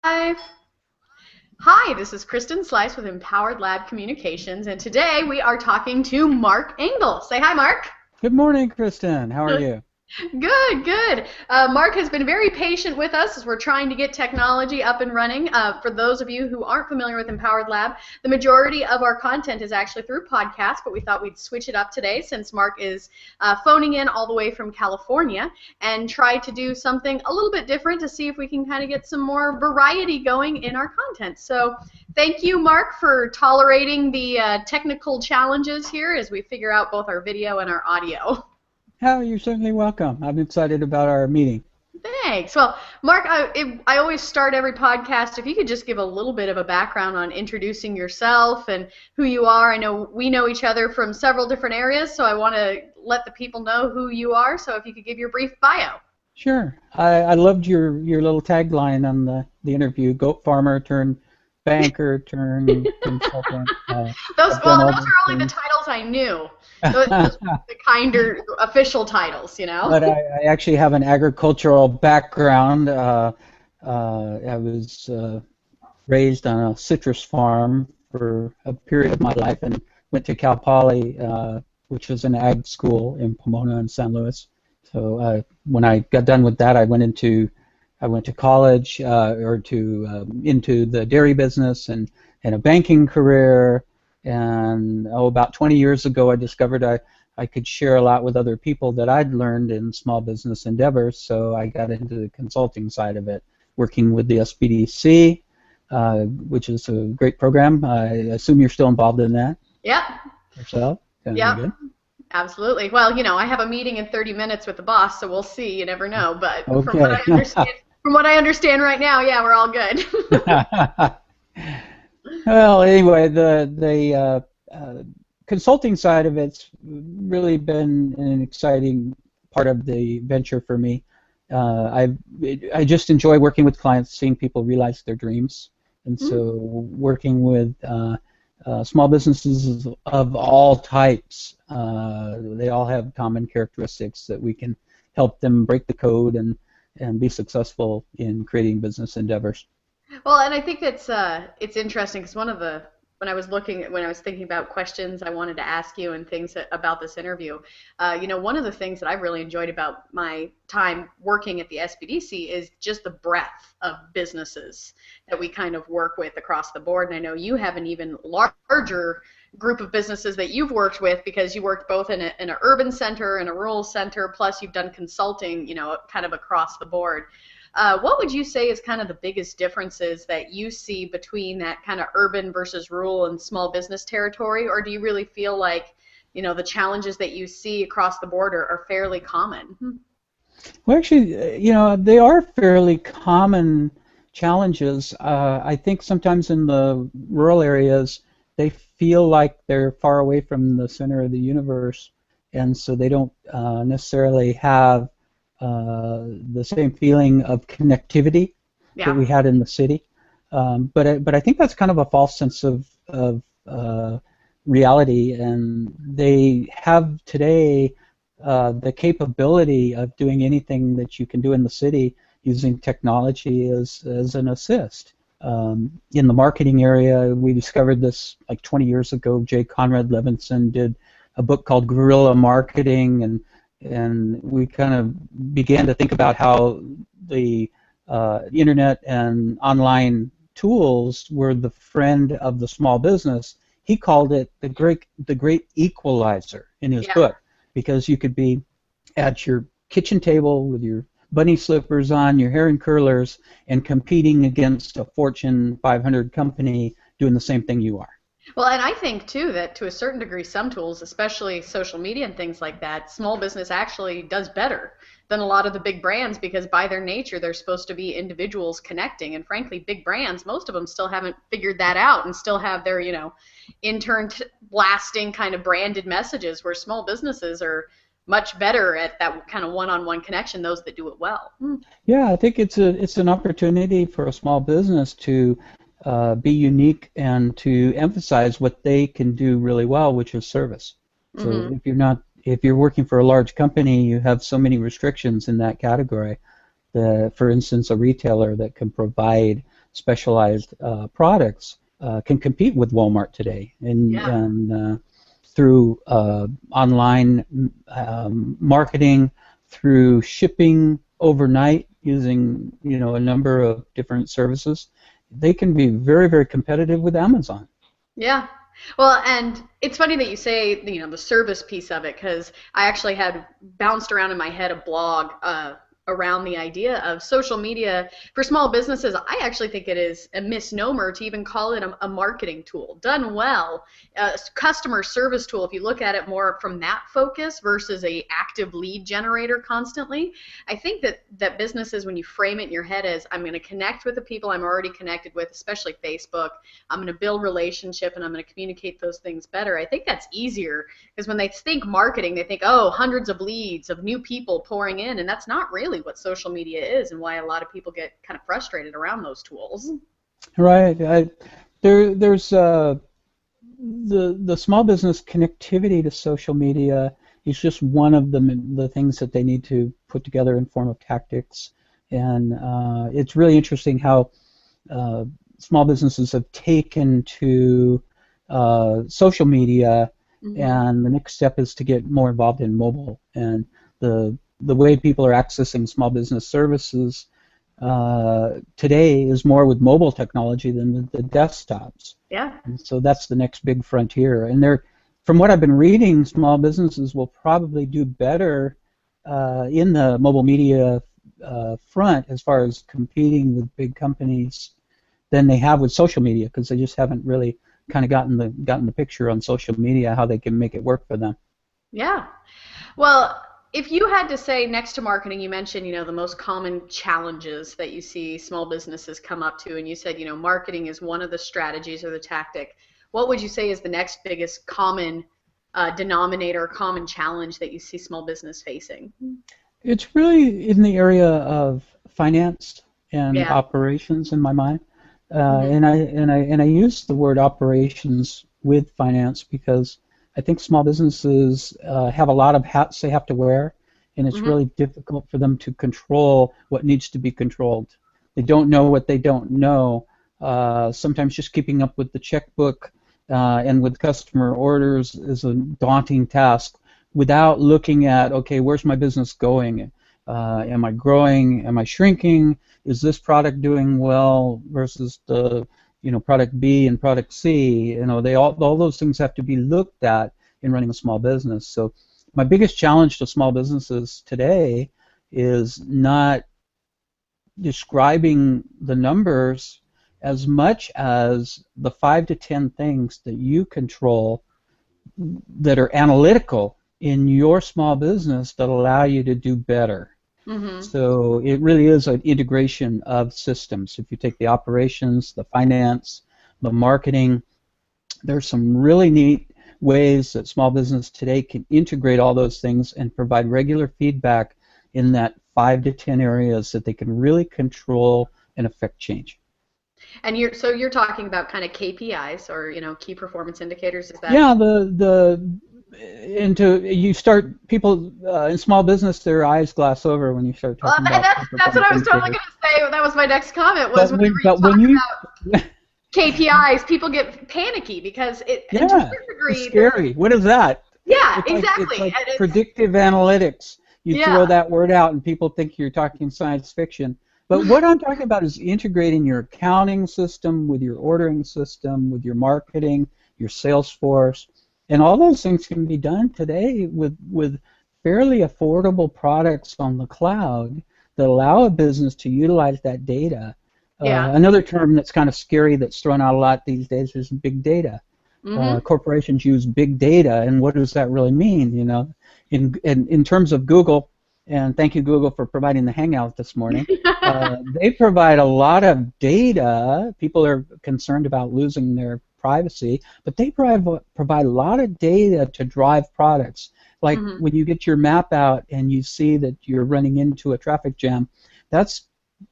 Hi, this is Kristen Slice with Empowered Lab Communications, and today we are talking to Mark Engle. Say hi, Mark. Good morning, Kristen. How are you? Good, good. Mark has been very patient with us as we're trying to get technology up and running. For those of you who aren't familiar with Empowered Lab, the majority of our content is actually through podcasts, but we thought we'd switch it up today since Mark is phoning in all the way from California and try to do something a little bit different to see if we can kind of get some more variety going in our content. So thank you, Mark, for tolerating the technical challenges here as we figure out both our video and our audio. Oh, you're certainly welcome. I'm excited about our meeting. Thanks. Well, Mark, I always start every podcast. If you could just give a little bit of a background on introducing yourself and who you are. I know we know each other from several different areas, so I want to let the people know who you are. So if you could give your brief bio. Sure. I loved your little tagline on the interview: goat farmer turned banker turned consultant. Those I've done all those those are only the things. titles I knew. Those were the kinder official titles, you know. But I actually have an agricultural background. I was raised on a citrus farm for a period of my life and went to Cal Poly, which was an ag school in Pomona and San Luis. So when I got done with that, I went to college into the dairy business and a banking career. And about 20 years ago, I discovered I could share a lot with other people that I'd learned in small business endeavors. So I got into the consulting side of it, working with the SBDC, which is a great program. I assume you're still involved in that Yep. yourself. Yep. Good. Absolutely. Well, I have a meeting in 30 minets with the boss, so we'll see. You never know. But Okay. from what I understand right now, yeah, we're all good. Well, anyway, the consulting side of it's really been an exciting part of the venture for me. I just enjoy working with clients, seeing people realize their dreams, and so working with small businesses of all types. They all have common characteristics that we can help them break the code and be successful in creating business endeavors. Well, and I think it's interesting because when I was thinking about questions I wanted to ask you and things about this interview, one of the things that I've really enjoyed about my time working at the SBDC is just the breadth of businesses that we kind of work with across the board. And I know you have an even larger group of businesses that you've worked with because you worked both in an urban center and a rural center, plus you've done consulting, kind of across the board. What would you say is kind of the biggest differences that you see between that kind of urban versus rural and small business territory, or do you really feel like, the challenges that you see across the board are fairly common? Well, actually, they are fairly common challenges. I think sometimes in the rural areas, they feel like they're far away from the center of the universe, and so they don't necessarily have the same feeling of connectivity that Yeah. we had in the city. But I think that's kind of a false sense of reality, and they have today the capability of doing anything that you can do in the city using technology as an assist. In the marketing area, we discovered this like 20 years ago. J. Conrad Levinson did a book called Guerrilla Marketing, and we kind of began to think about how the internet and online tools were the friend of the small business. He called it the great equalizer in his Yeah. book, because you could be at your kitchen table with your bunny slippers on, your hair in curlers, and competing against a Fortune 500 company doing the same thing you are. Well, and I think too that to a certain degree, some tools, especially social media and things like that, small business actually does better than a lot of the big brands because by their nature, they're supposed to be individuals connecting. And frankly, big brands, most of them still haven't figured that out and still have their, intern blasting kind of branded messages where small businesses are much better at that kind of one-on-one connection, those that do it well. Yeah, I think it's an opportunity for a small business to be unique and to emphasize what they can do really well, which is service. So Mm-hmm. if you're working for a large company, you have so many restrictions in that category. For instance, a retailer that can provide specialized products can compete with Walmart today, Yeah. and through online marketing, through shipping overnight using a number of different services, they can be very, very competitive with Amazon. Yeah. Well, and it's funny that you say, the service piece of it, because I actually had bounced around in my head a blog around the idea of social media for small businesses. I actually think it is a misnomer to even call it a marketing tool. Done well, a customer service tool, if you look at it more from that focus versus a active lead generator constantly, I think that businesses, when you frame it in your head as I'm going to connect with the people I'm already connected with, especially Facebook, I'm going to build relationship and I'm going to communicate those things better. I think that's easier because when they think marketing, they think, oh, hundreds of leads of new people pouring in, and that's not really what social media is, and why a lot of people get kind of frustrated around those tools. Right. There's the small business connectivity to social media is just one of the things that they need to put together in form of tactics, and it's really interesting how uh, small businesses have taken to social media, Mm-hmm. and the next step is to get more involved in mobile. And the way people are accessing small business services today is more with mobile technology than with the desktops. Yeah. And so that's the next big frontier. And from what I've been reading, small businesses will probably do better in the mobile media front as far as competing with big companies than they have with social media, because they just haven't really kind of gotten the picture on social media how they can make it work for them. Yeah. Well, if you had to say next to marketing, you mentioned, the most common challenges that you see small businesses come up to, and you said, marketing is one of the strategies or the tactic. What would you say is the next biggest common denominator, common challenge that you see small business facing? It's really in the area of finance and Yeah. operations in my mind, Hmm. and I use the word operations with finance because I think small businesses have a lot of hats they have to wear, and it's Hmm. really difficult for them to control what needs to be controlled. They don't know what they don't know. Sometimes just keeping up with the checkbook and with customer orders is a daunting task without looking at, okay, where's my business going? Am I growing? Am I shrinking? Is this product doing well versus the product B and product C? They all those things have to be looked at in running a small business. So my biggest challenge to small businesses today is not describing the numbers as much as the 5 to 10 things that you control that are analytical in your small business that allow you to do better. Hmm. So it really is an integration of systems. If you take the operations, the finance, the marketing, there's some really neat ways that small business today can integrate all those things and provide regular feedback in that 5 to 10 areas that they can really control and affect change. And you're talking about kind of KPIs or key performance indicators. Is that? Yeah, into you start people in small business, their eyes glass over when you start Well, talking about key that's what performance I was totally indicators. going to say. That was my next comment, was But whenever when you but talk when you about KPIs, people get panicky because and to a yeah, certain it's degree, there's scary. What is that? yeah, It's like exactly, and it's predictive analytics. You throw yeah, that word out and people think you're talking science fiction. But what I'm talking about is integrating your accounting system with your ordering system, with your marketing, your sales force, and all those things can be done today with fairly affordable products on the cloud that allow a business to utilize that data. yeah, Another term that's kind of scary that's thrown out a lot these days is big data. mhm, Corporations use big data, and what does that really mean? In terms of Google, and thank you Google for providing the Hangout this morning. They provide a lot of data. People are concerned about losing their privacy, but they provide a lot of data to drive products. Like mhm, when you get your map out and you see that you're running into a traffic jam, that's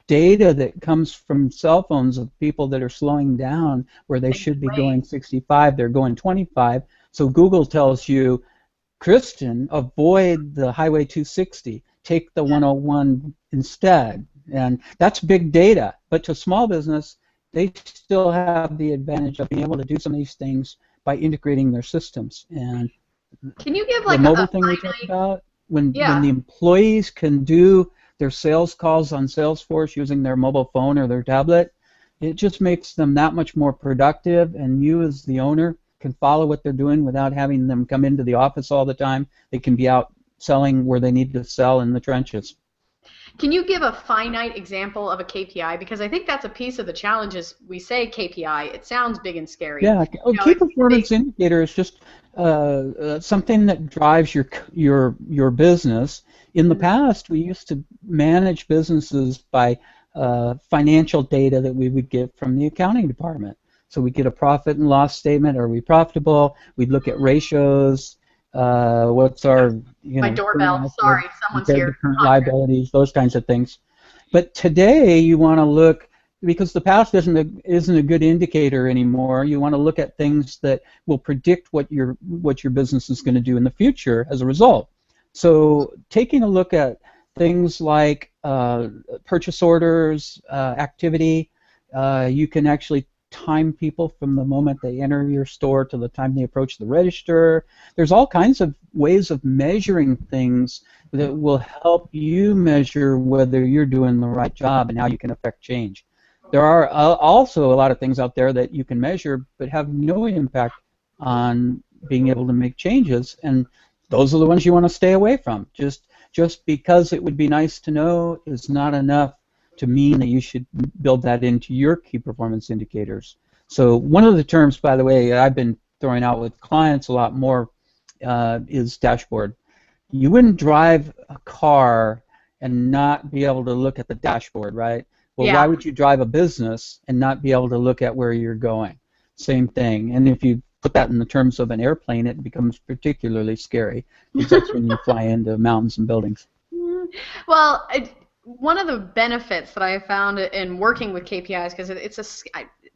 data that comes from cell phones of people that are slowing down where they making should be going waves, 65, they're going 25. So Google tells you, Kristen, avoid the Highway 260, take the yeah, 101 instead. And that's big data. But to small business, they still have the advantage of being able to do some of these things by integrating their systems. And Can you give the like mobile a thing we talked finite? about, when Yeah. the employees can do their sales calls on Salesforce using their mobile phone or their tablet, it just makes them that much more productive, and you as the owner can follow what they're doing without having them come into the office all the time. They can be out selling where they need to sell in the trenches. Can you give a finite example of a KPI? Because I think that's a piece of the challenge is we say KPI, it sounds big and scary. Yeah, You know, key they, performance indicator is just something that drives your business. In the past, we used to manage businesses by financial data that we would get from the accounting department. So we get a profit and loss statement. Are we profitable? We'd look at ratios. What's our my current doorbell. assets Sorry, someone's compared to here. current liabilities? Those kinds of things. But today you want to look, because the past isn't a good indicator anymore. You want to look at things that will predict what your business is going to do in the future as a result. So taking a look at things like purchase orders, activity, you can actually time people from the moment they enter your store to the time they approach the register. There's all kinds of ways of measuring things that will help you measure whether you're doing the right job and how you can affect change. There are also a lot of things out there that you can measure but have no impact on being able to make changes, and those are the ones you want to stay away from. Just because it would be nice to know is not enough to mean that you should build that into your key performance indicators. So one of the terms, by the way, I've been throwing out with clients a lot more is dashboard. You wouldn't drive a car and not be able to look at the dashboard, right? Well, Yeah. why would you drive a business and not be able to look at where you're going? Same thing. And if you put that in the terms of an airplane, it becomes particularly scary, because that's when you fly into mountains and buildings. Well, one of the benefits that I have found in working with KPIs, because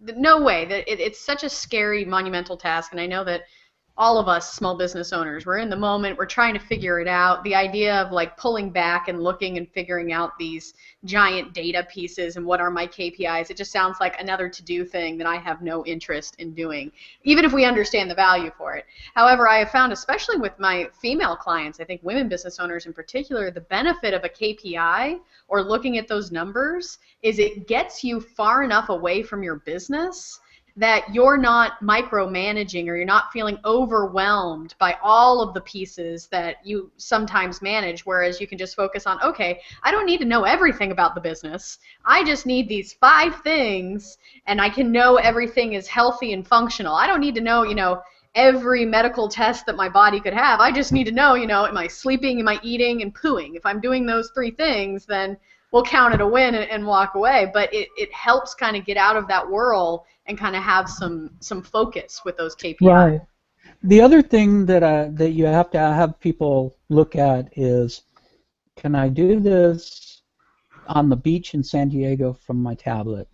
no way that it's such a scary, monumental task, and I know that all of us small business owners, we're in the moment, we're trying to figure it out. The idea of like pulling back and looking and figuring out these giant data pieces and what are my KPIs, it just sounds like another to-do thing that I have no interest in doing, even if we understand the value for it. However, I have found, especially with my female clients, I think women business owners in particular, the benefit of a KPI or looking at those numbers is it gets you far enough away from your business that you're not micromanaging or you're not feeling overwhelmed by all of the pieces that you sometimes manage, whereas you can just focus on, okay, I don't need to know everything about the business. I just need these 5 things, and I can know everything is healthy and functional. I don't need to know, every medical test that my body could have. I just need to know, am I sleeping, am I eating, and pooing? If I'm doing those 3 things, then we'll count it a win and walk away. But it helps kind of get out of that whirl and kind of have some focus with those KPIs. Right. The other thing that you have to have people look at is, can I do this on the beach in San Diego from my tablet?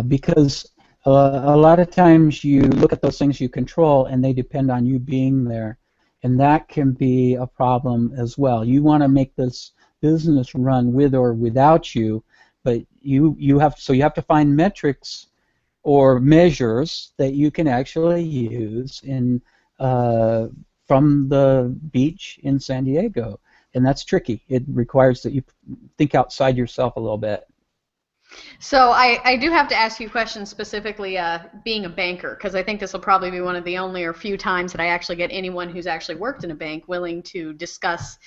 Because a lot of times you look at those things you control and they depend on you being there, and that can be a problem as well. You want to make this business run with or without you, but you have to find metrics or measures that you can actually use uh, from the beach in San Diego, and that's tricky. It requires that you think outside yourself a little bit. So I do have to ask you questions specifically being a banker, because I think this will probably be one of the only or few times that I actually get anyone who's actually worked in a bank willing to discuss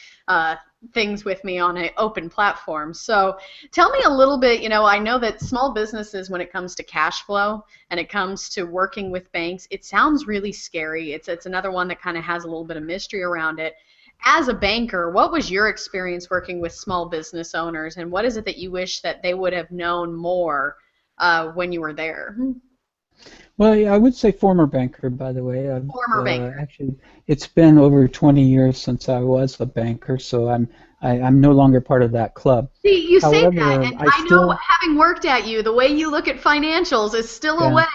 things with me on an open platform. So tell me a little bit, I know that small businesses, when it comes to cash flow and it comes to working with banks, it sounds really scary. It's another one that kind of has a little bit of mystery around it. As a banker, what was your experience working with small business owners, and what is it that you wish that they would have known more when you were there? Well, yeah, I would say former banker, by the way. Former banker. Actually, it's been over 20 years since I was a banker, so I'm no longer part of that club. See, you say that, However, and I I know still, having worked at you, the way you look at financials is still a yeah, way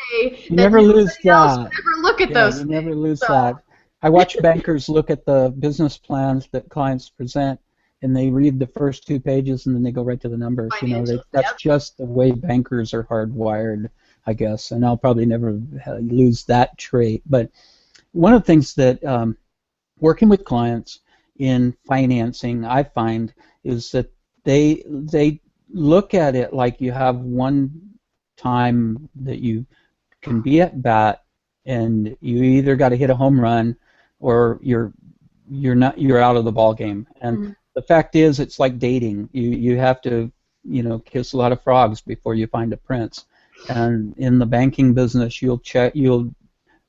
you that never lose nobody else would that. ever look at Yeah, those you never things. lose So, that. I watch bankers look at the business plans that clients present, and they read the first 2 pages and then they go right to the numbers. You know, Financials. that's Yep. just the way bankers are hardwired, I guess. And I'll probably never lose that trait. But one of the things that working with clients in financing, I find, is that they look at it like you have one time that you can be at bat, and you either got to hit a home run or you're out of the ball game. And Hmm. the fact is, it's like dating. You have to kiss a lot of frogs before you find a prince. And in the banking business, you'll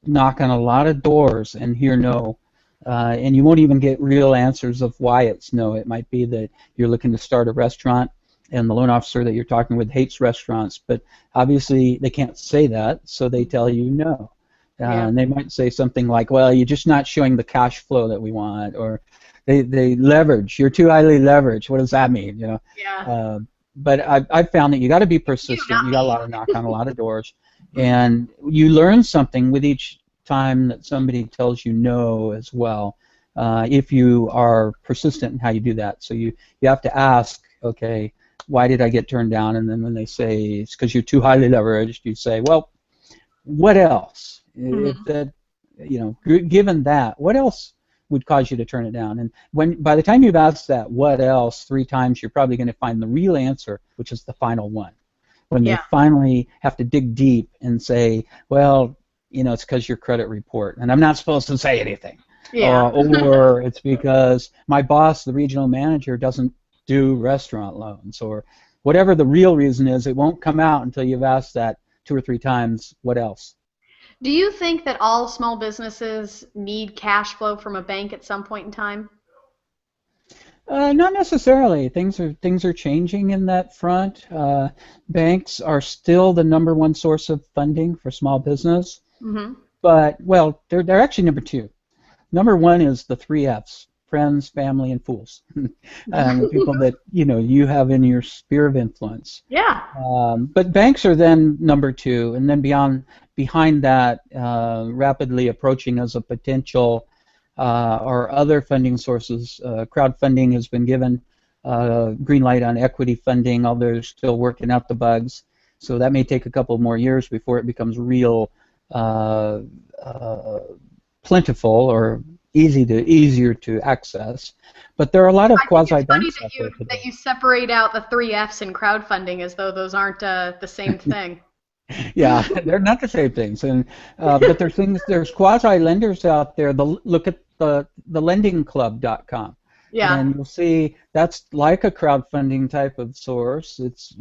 knock on a lot of doors and hear no. And you won't even get real answers of why it's no. It might be that you're looking to start a restaurant and the loan officer that you're talking with hates restaurants, but obviously they can't say that, so they tell you no. Yeah. And they might say something like, well, you're just not showing the cash flow that we want, or they leverage. You're too highly leveraged. What does that mean? Yeah. Uh, but I've found that you got to be You, persistent. not You got a me. lot of knock on a lot of doors, and you learn something with each time that somebody tells you no as well. If you are persistent in how you do that, so you have to ask, okay, why did I get turned down? And then when they say it's because you're too highly leveraged, you say, well, what else? If Hmm. that, given that, what else would cause you to turn it down? And by the time you've asked that what else 3 times, you're probably going to find the real answer, which is the final one. When they Yeah. finally have to dig deep and say, well, it's because your credit report, and I'm not supposed to say anything. Yeah. Or it's because my boss, the regional manager, doesn't do restaurant loans, or whatever the real reason is, it won't come out until you've asked that 2 or 3 times, what else? Do you think that all small businesses need cash flow from a bank at some point in time? Not necessarily. Things are changing in that front. Banks are still the number one source of funding for small business, Hmm. but well, they're actually number two. Number one is the 3 F's: friends, family, and fools, and the people that you have in your sphere of influence. Yeah. But banks are then number two, and then behind that, rapidly approaching as a potential or other funding sources. Crowdfunding has been given green light on equity funding, although they're still working out the bugs. So that may take a couple more years before it becomes real uh, uh, plentiful or easier to access. But there are a lot of I think quasi it's funny banks that out there you today. separate out the 3 F's in crowdfunding as though those aren't the same thing. Yeah, they're not the same things, and but there's quasi lenders out there. Look at the lendingclub.com, Yeah. and you'll see that's like a crowdfunding type of source. It's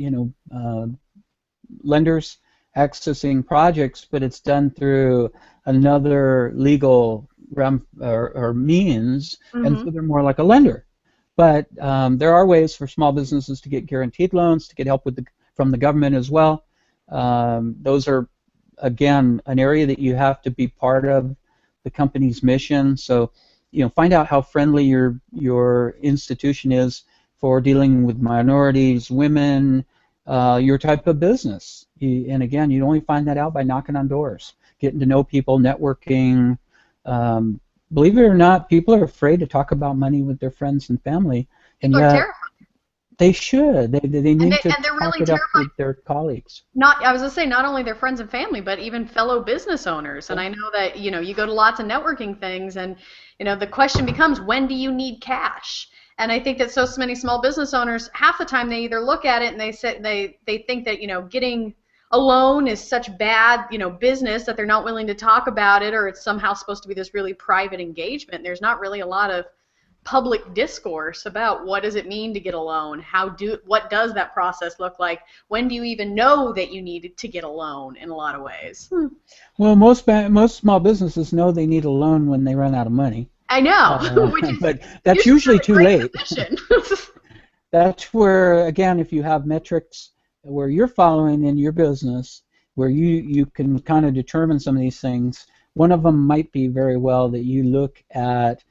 lenders accessing projects, but it's done through another legal or means, and Hmm. so they're more like a lender. But there are ways for small businesses to get guaranteed loans, to get help from the government as well. Those are, again, an area that you have to be part of the company's mission. So, find out how friendly your institution is for dealing with minorities, women, your type of business. And again, you only find that out by knocking on doors, getting to know people, networking. Um, Believe it or not, people are afraid to talk about money with their friends and family, and People are yet terrified, they should. They and need to they're talk really it up terrified. with their colleagues. Not, I was gonna say, not only their friends and family, but even fellow business owners. And Yeah. I know that you go to lots of networking things, and the question becomes, when do you need cash? And I think that so many small business owners, half the time they either look at it and they think that getting a loan is such bad business that they're not willing to talk about it, or it's somehow supposed to be this really private engagement. There's not really a lot of public discourse about what does it mean to get a loan, what does that process look like, when do you even know that you need to get a loan in a lot of ways. Well, most small businesses know they need a loan when they run out of money, I know, uh, which is but that's usually usually a too great late. position. That's where, again, if you have metrics where you're following in your business, where you can kind of determine some of these things, one of them might be very well that you look at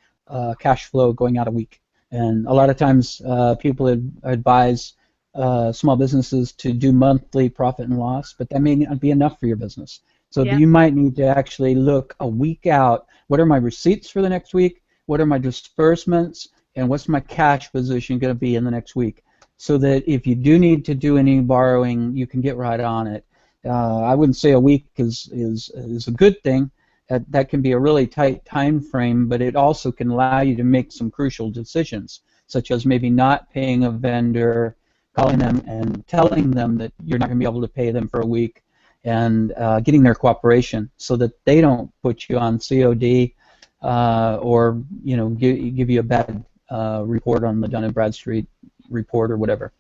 cash flow going out a week. And a lot of times people advise small businesses to do monthly profit and loss, but that may not be enough for your business. So Yeah. you might need to actually look a week out. What are my receipts for the next week? What are my disbursements? and what's my cash position going to be in the next week, so that if you do need to do any borrowing, you can get right on it. I wouldn't say a week is a good thing. That can be a really tight time frame, but it also can allow you to make some crucial decisions, such as maybe not paying a vendor, calling them and telling them that you're not going to be able to pay them for a week, and getting their cooperation so that they don't put you on COD, or give you a bad report on the Dun& Bradstreet report or whatever.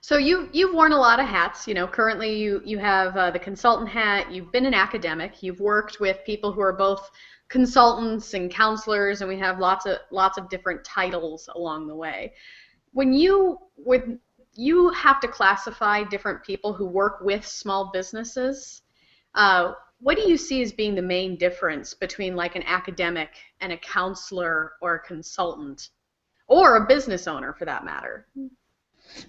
So you've worn a lot of hats. Currently you have the consultant hat. You've been an academic. You've worked with people who are both consultants and counselors, and we have lots of different titles along the way. When you have to classify different people who work with small businesses, what do you see as being the main difference between like an academic and a counselor or a consultant, or a business owner for that matter?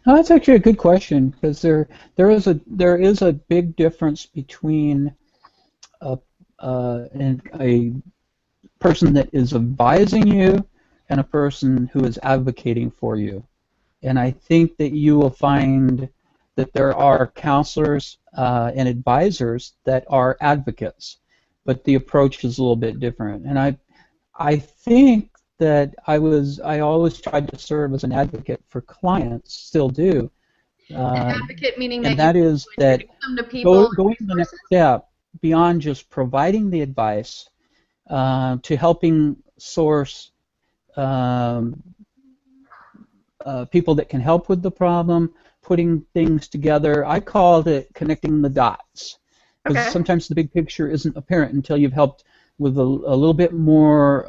Oh, that's actually a good question, because there is a big difference between a person that is advising you and a person who is advocating for you. And I think that you will find that there are counselors and advisors that are advocates, but the approach is a little bit different. And I think that I always tried to serve as an advocate for clients, still do. An Uh, advocate meaning and that you that is that introduce them to people and going the next resources? step beyond just providing the advice, to helping source um, people that can help with the problem, putting things together. I called it connecting the dots, because Okay. sometimes the big picture isn't apparent until you've helped with a little bit more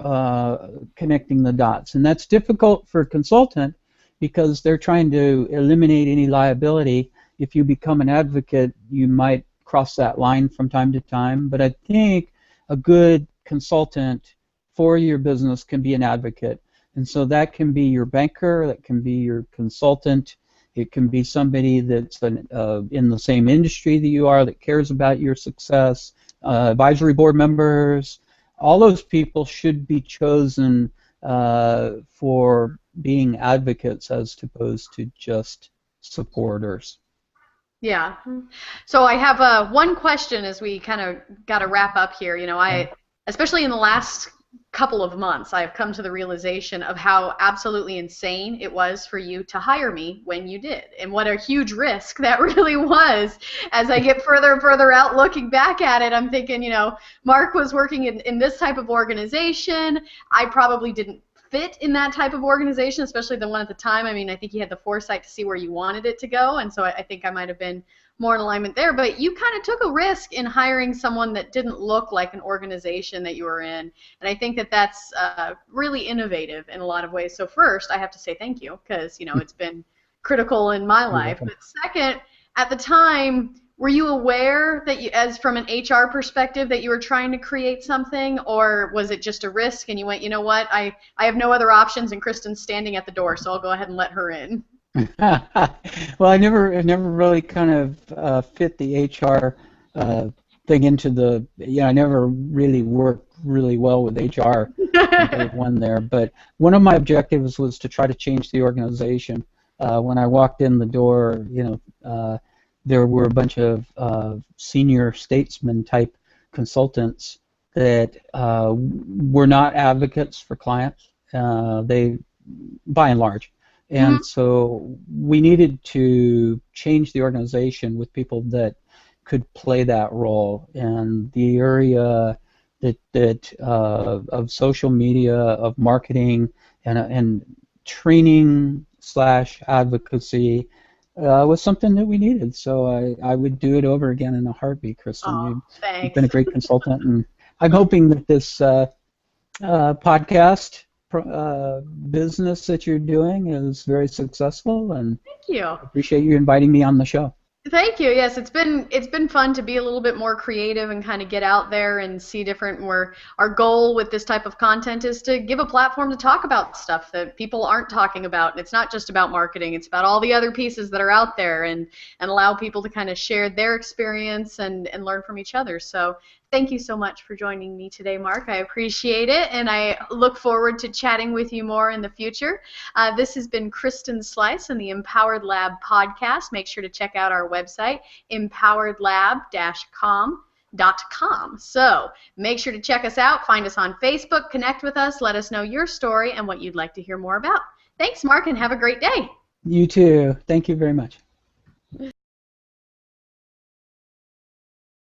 connecting the dots. And that's difficult for a consultant, because they're trying to eliminate any liability. If you become an advocate, you might cross that line from time to time. But I think a good consultant for your business can be an advocate. And so that can be your banker, that can be your consultant, it can be somebody that's in the same industry that you are, that cares about your success, advisory board members. All those people should be chosen for being advocates as opposed to just supporters. Yeah. So I have one question as we kind of got to wrap up here. Okay. Especially in the last couple of months, I have come to the realization of how absolutely insane it was for you to hire me when you did, and what a huge risk that really was. As I get further and further out looking back at it, I'm thinking, Mark was working in this type of organization. I probably didn't fit in that type of organization, especially the one at the time. I mean, I think you had the foresight to see where you wanted it to go, and so I think I might have been more in alignment there. But you kind of took a risk in hiring someone that didn't look like an organization that you were in, and I think that that's really innovative in a lot of ways. So first, I have to say thank you, because it's been critical in my You're life. welcome. But second, at the time, were you aware that as from an HR perspective, that you were trying to create something, or was it just a risk and you went, you know what, I have no other options, and Kristen's standing at the door, so I'll go ahead and let her in? Well, I never really kind of fit the HR uh, thing into I never really worked really well with HR from day one there. But one of my objectives was to try to change the organization. When I walked in the door, there were a bunch of senior statesman type consultants that were not advocates for clients. They, by and large. Mhm. And so we needed to change the organization with people that could play that role. And the area of social media, of marketing, and training slash advocacy was something that we needed. So I would do it over again in a heartbeat, Kristen. Oh, You've been thanks. a great consultant, and I'm hoping that this podcast business that you're doing is very successful, and Thank you. appreciate you inviting me on the show. Thank you. Yes, it's been fun to be a little bit more creative and kind of get out there and see different. Where our goal with this type of content is to give a platform to talk about stuff that people aren't talking about. And it's not just about marketing; it's about all the other pieces that are out there, and allow people to kind of share their experience and learn from each other. So thank you so much for joining me today, Mark. I appreciate it, and I look forward to chatting with you more in the future. This has been Kristen Slice and the Empowered Lab podcast. Make sure to check out our website, empoweredlab-com.com. So make sure to check us out, find us on Facebook, connect with us, let us know your story and what you'd like to hear more about. Thanks, Mark, and have a great day. You too. Thank you very much.